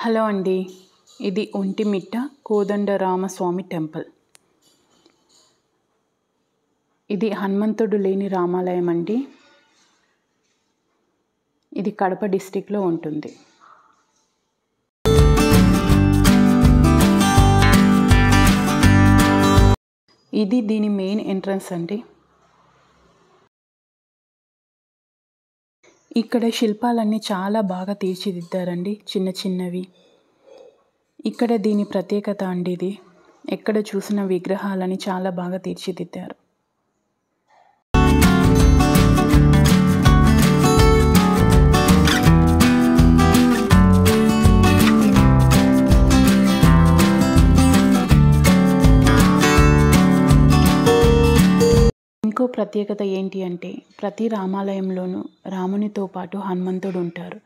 Hello అండి. ఇది Vontimitta Kodandarama Swamy temple. ఇది హనుమంతుడు లేని రామాలయం అండి. ఇది కడప డిస్టిక్లో ఉంటుంది. ఇది దీని మెయిన్ ఎంట్రన్స్ అండి. ఇక్కడ శిల్పాలన్నీ చాలా బాగా తీర్చిదిద్దారండి, చిన్న చిన్నవి. ఇక్కడ దీని ప్రత్యేకత అండి. ఇది ఎక్కడ చూసిన విగ్రహాలని చాలా బాగా తీర్చిదిద్దారు. ఇంకో ప్రత్యేకత ఏంటి అంటే, ప్రతి రామాలయంలోనూ రామునితో పాటు హనుమంతుడు ఉంటారు.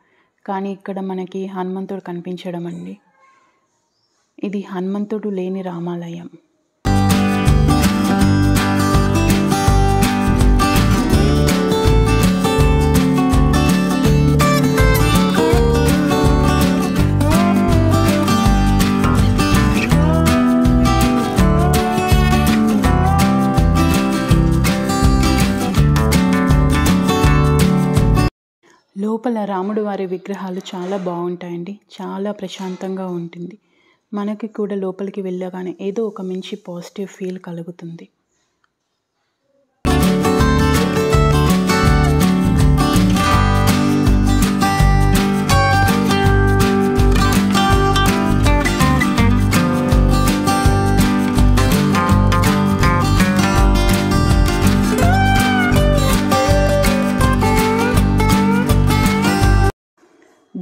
కానీ ఇక్కడ మనకి హనుమంతుడు కనిపించడం అండి. ఇది హనుమంతుడు లేని రామాలయం. లోపల రాముడు వారి విగ్రహాలు చాలా బాగుంటాయండి. చాలా ప్రశాంతంగా ఉంటుంది. మనకి కూడా లోపలికి వెళ్ళగానే ఏదో ఒక మంచి పాజిటివ్ ఫీల్ కలుగుతుంది.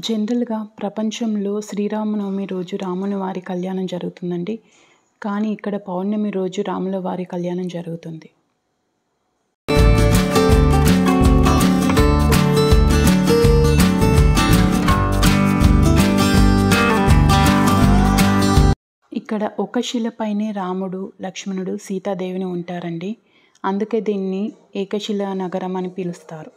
జనరల్గా ప్రపంచంలో శ్రీరామనవమి రోజు రాముని వారి కళ్యాణం జరుగుతుందండి. కానీ ఇక్కడ పౌర్ణమి రోజు రాముల వారి కళ్యాణం జరుగుతుంది. ఇక్కడ ఒక శిలపైనే రాముడు, లక్ష్మణుడు, సీతాదేవిని ఉంటారండి. అందుకే దీన్ని ఏకశిలా నగరం అని పిలుస్తారు.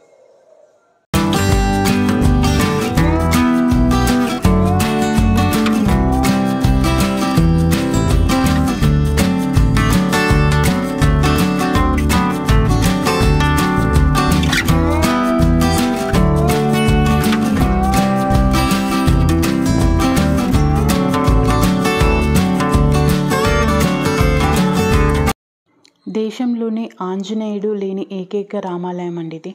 దేశంలోనే ఆంజనేయుడు లేని ఏకైక రామాలయం అండి ఇది.